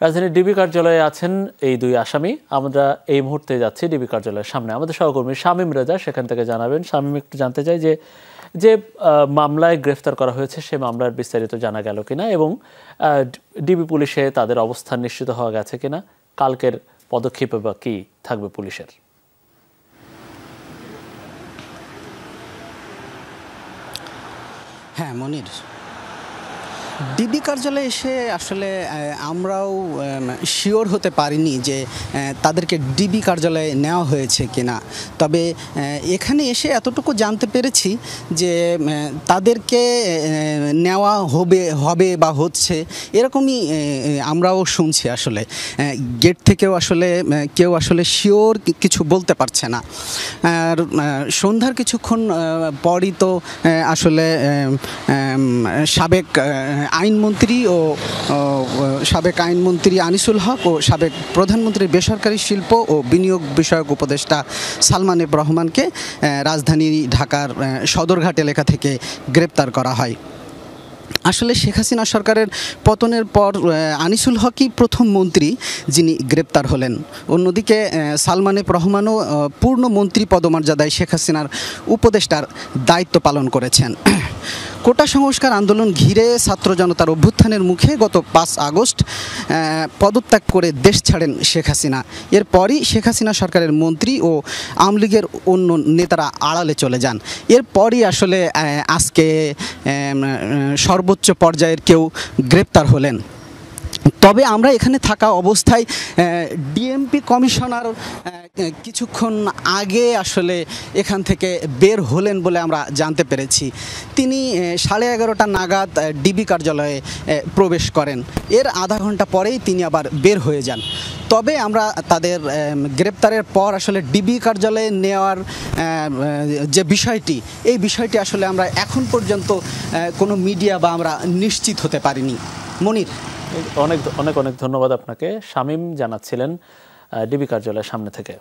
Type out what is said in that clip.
রাজধানীর ডিবি কার্যালয়ে আছেন এই দুই আসামি। আমরা এই মুহূর্তে যাচ্ছি ডিবি কার্যালয়ের সামনে। আমাদের সহকর্মী শামীম রেজা সেখান থেকে জানাবেন। শামীম, একটু জানতে চাই যে মামলায় গ্রেফতার করা হয়েছে সে মামলার বিস্তারিত জানা গেল কিনা এবং ডিবি পুলিশে তাদের অবস্থান নিশ্চিত হওয়া গেছে কিনা, কালকের পদক্ষেপে বা কি থাকবে পুলিশের? হ্যাঁ মনির, ডিবি কার্যালয়ে এসে আসলে আমরাও শিওর হতে পারিনি যে তাদেরকে ডিবি কার্যালয়ে নেওয়া হয়েছে কিনা। তবে এখানে এসে এতটুকু জানতে পেরেছি যে তাদেরকে নেওয়া হবে বা হচ্ছে, এরকমই আমরাও শুনছি। আসলে গেট থেকেও আসলে কেউ আসলে শিওর কিছু বলতে পারছে না। আর সন্ধ্যার কিছুক্ষণ পরই তো আসলে সাবেক আইনমন্ত্রী আনিসুল হক ও সাবেক প্রধানমন্ত্রী বেসরকারি শিল্প ও বিনিয়োগ বিষয়ক উপদেষ্টা সালমান এফ রহমানকে রাজধানী ঢাকার সদরঘাট এলাকা থেকে গ্রেপ্তার করা হয়। আসলে শেখ হাসিনা সরকারের পতনের পর আনিসুল হকই প্রথম মন্ত্রী যিনি গ্রেপ্তার হলেন। অন্যদিকে সালমান এফ রহমানও পূর্ণ মন্ত্রী পদমর্যাদায় শেখ হাসিনার উপদেষ্টার দায়িত্ব পালন করেছেন। কোটা সংস্কার আন্দোলন ঘিরে ছাত্র জনতার অভ্যুত্থানের মুখে গত 5 আগস্ট পদত্যাগ করে দেশ ছাড়েন শেখ হাসিনা। এরপরই শেখ হাসিনা সরকারের মন্ত্রী ও আওয়ামী লীগের অন্য নেতারা আড়ালে চলে যান। এরপরই আসলে আজকে সর্বোচ্চ পর্যায়ের কেউ গ্রেপ্তার হলেন। তবে আমরা এখানে থাকা অবস্থায় ডিএমপি কমিশনার কিছুক্ষণ আগে আসলে এখান থেকে বের হলেন বলে আমরা জানতে পেরেছি। তিনি 11:30 নাগাদ ডিবি কার্যালয়ে প্রবেশ করেন। এর আধা ঘন্টা পরেই তিনি আবার বের হয়ে যান। তবে আমরা তাদের গ্রেপ্তারের পর আসলে ডিবি কার্যালয়ে নেওয়ার যে বিষয়টি, এই বিষয়টি আসলে আমরা এখন পর্যন্ত কোনো মিডিয়া বা আমরা নিশ্চিত হতে পারিনি। মনির, অনেক অনেক অনেক ধন্যবাদ আপনাকে। শামীম জানাচ্ছিলেন ডিবি কার্যালয়ের সামনে থেকে।